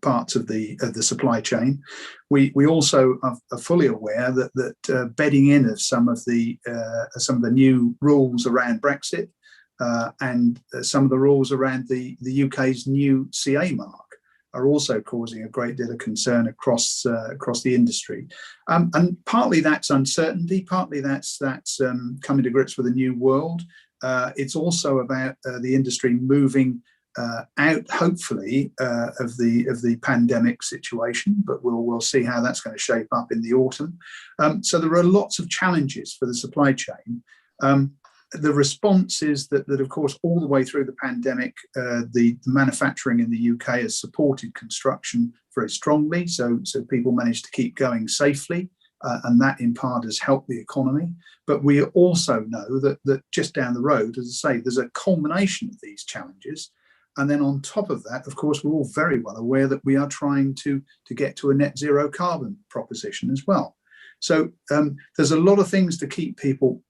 parts of the supply chain. We also are fully aware that bedding in of some of the new rules around Brexit and some of the rules around the UK's new CA mark are also causing a great deal of concern across the industry. And partly that's uncertainty, partly that's coming to grips with a new world. It's also about the industry moving out, hopefully, of the pandemic situation, but we'll see how that's going to shape up in the autumn. So there are lots of challenges for the supply chain. The response is that of course, all the way through the pandemic, the manufacturing in the UK has supported construction very strongly. So people managed to keep going safely, and that in part has helped the economy. But we also know that just down the road, as I say, there's a culmination of these challenges. And then on top of that, of course, we're all very well aware that we are trying to get to a net zero carbon proposition as well. So there's a lot of things to keep people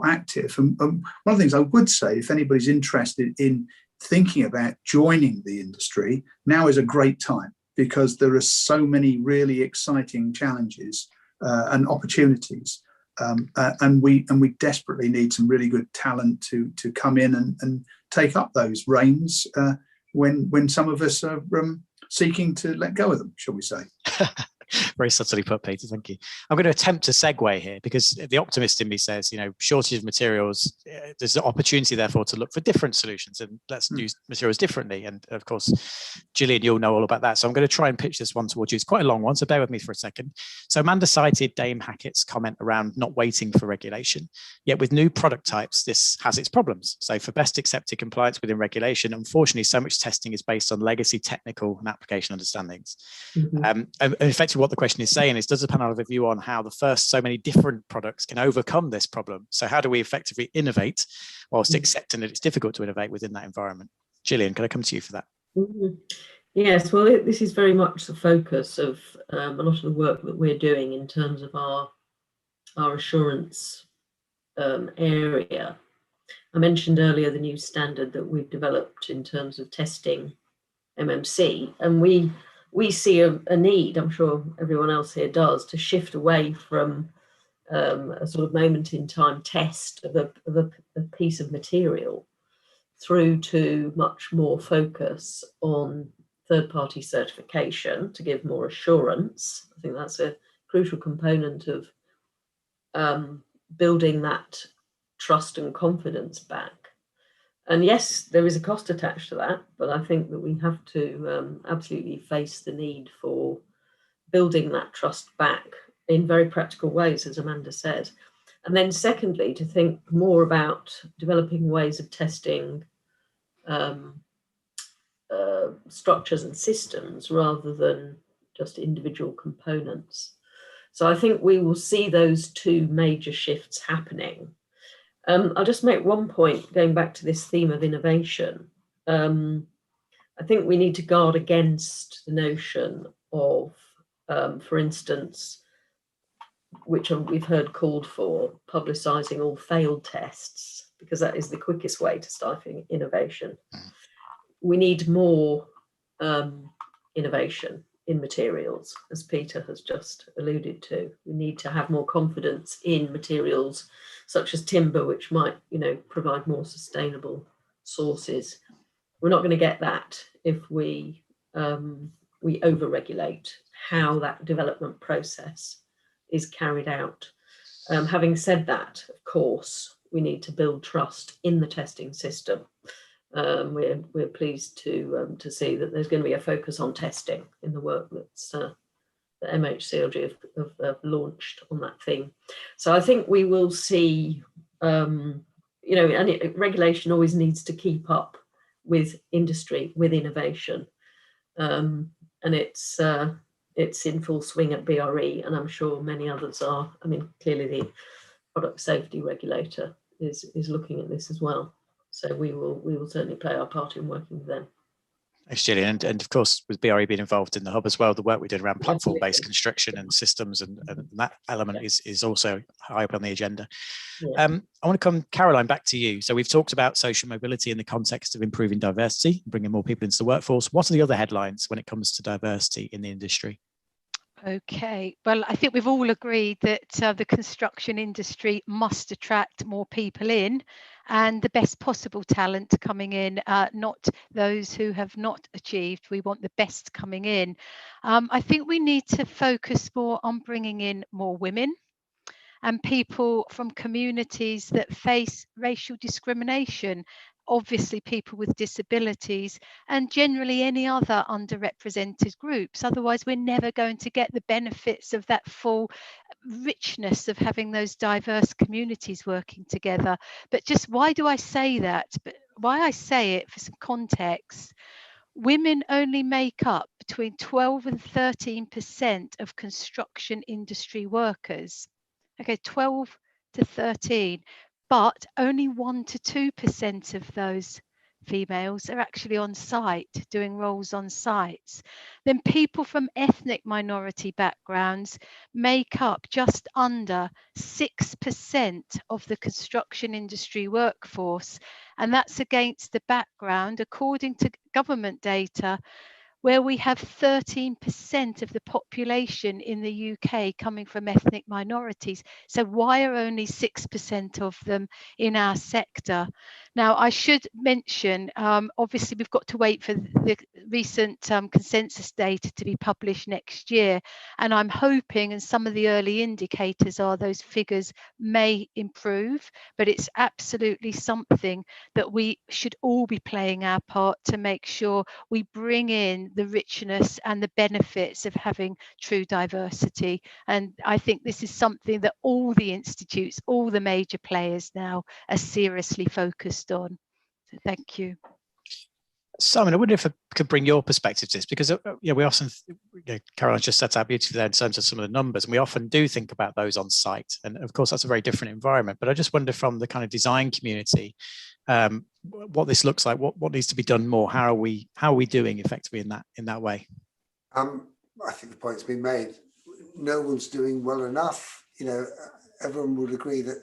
active. And one of the things I would say, if anybody's interested in thinking about joining the industry, now is a great time, because there are so many really exciting challenges and opportunities. And we desperately need some really good talent to come in and take up those reins when some of us are seeking to let go of them, shall we say. Very subtly put, Peter, thank you. I'm going to attempt to segue here, because the optimist in me says, shortage of materials, there's an opportunity, therefore, to look for different solutions, and let's use materials differently. And of course, Gillian, you'll know all about that. So I'm going to try and pitch this one towards you. It's quite a long one, so bear with me for a second. So Amanda cited Dame Hackett's comment around not waiting for regulation. Yet with new product types, this has its problems. So for best accepted compliance within regulation, unfortunately, so much testing is based on legacy technical and application understandings. And effectively, what the question is saying is, does the panel have a view on how the first so many different products can overcome this problem? So how do we effectively innovate whilst accepting that it's difficult to innovate within that environment? Gillian, can I come to you for that? Mhm. Yes, well, this is very much the focus of a lot of the work that we're doing in terms of our assurance area. I mentioned earlier the new standard that we've developed in terms of testing MMC, and we see a need, I'm sure everyone else here does, to shift away from a sort of moment in time test of a piece of material through to much more focus on third-party certification to give more assurance. I think that's a crucial component of building that trust and confidence back. And yes, there is a cost attached to that, but I think that we have to absolutely face the need for building that trust back in very practical ways, as Amanda said. And then secondly, to think more about developing ways of testing structures and systems rather than just individual components. So I think we will see those two major shifts happening. I'll just make one point, going back to this theme of innovation. I think we need to guard against the notion of, for instance, which we've heard called for, publicising all failed tests, because that is the quickest way to stifle innovation. We need more innovation in materials, as Peter has just alluded to. We need to have more confidence in materials such as timber, which might, provide more sustainable sources. We're not going to get that if we overregulate how that development process is carried out. Having said that, of course, we need to build trust in the testing system. We're pleased to see that there's going to be a focus on testing in the work that's the MHCLG have launched on that theme. So I think we will see, and regulation always needs to keep up with industry, with innovation, and it's in full swing at BRE, and I'm sure many others are. I mean, clearly the product safety regulator is looking at this as well. So we will certainly play our part in working with them. Thanks, Gillian. And of course, with BRE being involved in the hub as well, the work we did around platform-based construction and systems and that element is also high up on the agenda. Yeah. I want to come, Caroline, back to you. So we've talked about social mobility in the context of improving diversity, bringing more people into the workforce. What are the other headlines when it comes to diversity in the industry? Okay, well, I think we've all agreed that the construction industry must attract more people in, and the best possible talent coming in, not those who have not achieved. We want the best coming in. I think we need to focus more on bringing in more women and people from communities that face racial discrimination, obviously people with disabilities, and generally any other underrepresented groups. Otherwise, we're never going to get the benefits of that full richness of having those diverse communities working together. But just why do I say that? But why I say it, for some context, women only make up between 12 and 13% of construction industry workers. Okay, 12 to 13. But only 1 to 2% of those females are actually on site, doing roles on sites. Then people from ethnic minority backgrounds make up just under 6% of the construction industry workforce. And that's against the background, according to government data, where we have 13% of the population in the UK coming from ethnic minorities. So why are only 6% of them in our sector? Now, I should mention, obviously, we've got to wait for the recent consensus data to be published next year. And I'm hoping, and some of the early indicators are those figures may improve, but it's absolutely something that we should all be playing our part to make sure we bring in the richness and the benefits of having true diversity. And I think this is something that all the institutes, all the major players now are seriously focused on. So thank you. Simon, I wonder if I could bring your perspective to this, because we often, Caroline just set out beautifully there in terms of some of the numbers, and we often do think about those on site. And of course, that's a very different environment. But I just wonder, from the kind of design community, what this looks like, what needs to be done more. How are we doing effectively in that way? I think the point's been made. No one's doing well enough. Everyone would agree that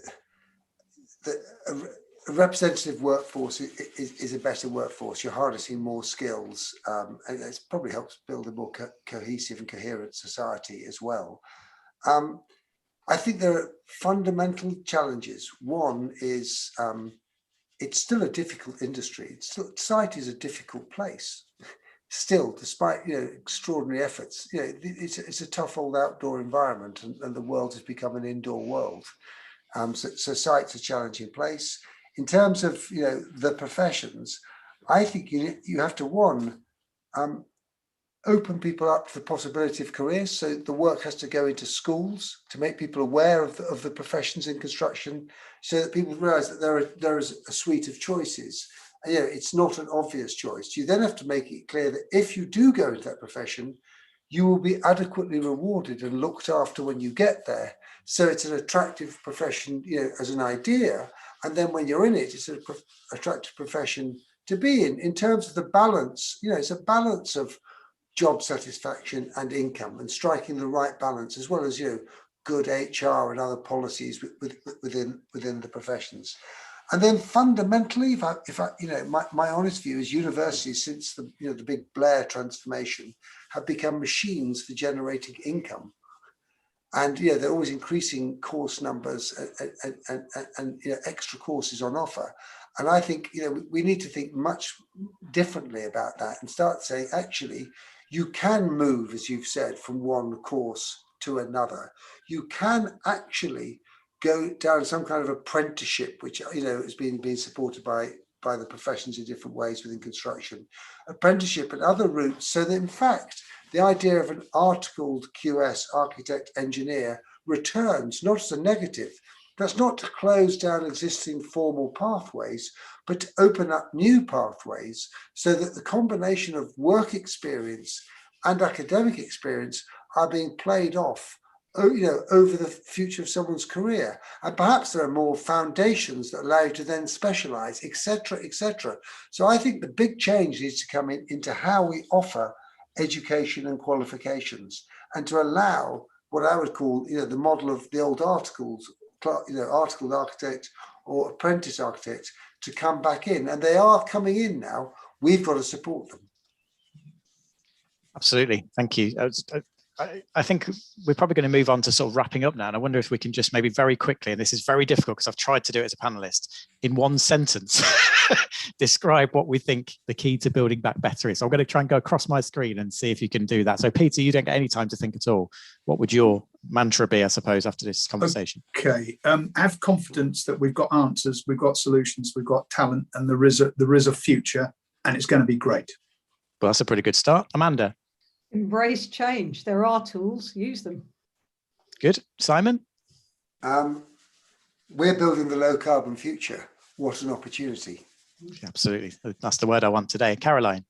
a representative workforce is a better workforce. You're harnessing more skills, and it probably helps build a more cohesive and coherent society as well. I think there are fundamental challenges. One is it's still a difficult industry. Society is a difficult place. Still, despite extraordinary efforts, it's a tough old outdoor environment, and the world has become an indoor world. So site's a challenging place. In terms of the professions, I think you have to open people up to the possibility of careers. So the work has to go into schools to make people aware of the professions in construction, so that people realise that there is a suite of choices. It's not an obvious choice. You then have to make it clear that if you do go into that profession, you will be adequately rewarded and looked after when you get there. So it's an attractive profession, as an idea. And then when you're in it, it's an attractive profession to be in. In terms of the balance, it's a balance of job satisfaction and income, and striking the right balance, as well as good HR and other policies within the professions. And then fundamentally, my honest view is universities, since the big Blair transformation, have become machines for generating income. And they're always increasing course numbers and extra courses on offer. And I think we need to think much differently about that and start saying, actually, you can move, as you've said, from one course to another. You can actually go down some kind of apprenticeship, which has been supported by the professions in different ways within construction, apprenticeship and other routes, so that in fact the idea of an articled QS, architect, engineer, returns not as a negative. That's not to close down existing formal pathways, but to open up new pathways, so that the combination of work experience and academic experience are being played off over the future of someone's career. And perhaps there are more foundations that allow you to then specialize, etc., etc. So I think the big change needs to come into how we offer education and qualifications, and to allow what I would call, the model of the old articled architect or apprentice architect to come back in. And they are coming in now. We've got to support them. Absolutely. Thank you. I think we're probably going to move on to sort of wrapping up now. And I wonder if we can just maybe very quickly, and this is very difficult because I've tried to do it as a panelist, in one sentence, describe what we think the key to building back better is. So I'm going to try and go across my screen and see if you can do that. So Peter, you don't get any time to think at all. What would your mantra be, I suppose, after this conversation? Okay. Have confidence that we've got answers, we've got solutions, we've got talent, and there is a future, and it's going to be great. Well, that's a pretty good start. Amanda? Embrace change. There are tools, use them. Good. Simon? We're building the low carbon future. What an opportunity. Absolutely. That's the word I want today. Caroline?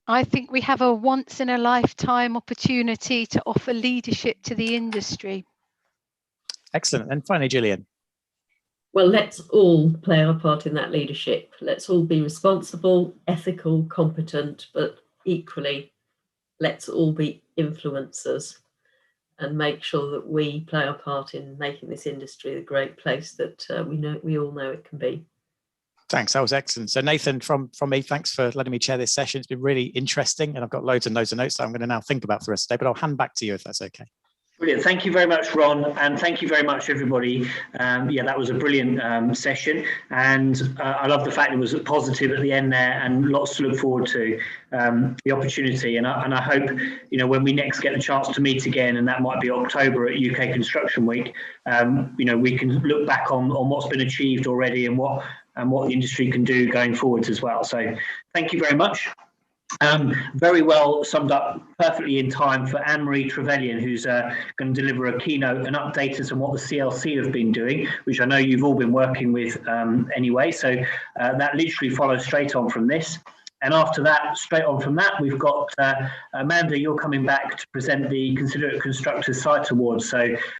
I think we have a once in a lifetime opportunity to offer leadership to the industry. Excellent. And finally, Gillian? Well, let's all play our part in that leadership. Let's all be responsible, ethical, competent, but equally, let's all be influencers and make sure that we play our part in making this industry the great place that we all know it can be. Thanks, that was excellent. So Nathan, from me, thanks for letting me chair this session. It's been really interesting, and I've got loads and loads of notes that I'm going to now think about for the rest of the day, but I'll hand back to you if that's okay. Brilliant. Thank you very much, Ron, and thank you very much, everybody. That was a brilliant session, and I love the fact it was positive at the end there, and lots to look forward to, the opportunity. And I hope, when we next get the chance to meet again, and that might be October at UK Construction Week, we can look back on what's been achieved already and what the industry can do going forwards as well. So thank you very much. Very well summed up, perfectly in time for Anne-Marie Trevelyan, who's going to deliver a keynote and update us on what the CLC have been doing, which I know you've all been working with anyway. So that literally follows straight on from this. And after that, straight on from that, we've got Amanda, you're coming back to present the Considerate Constructors Site Awards. So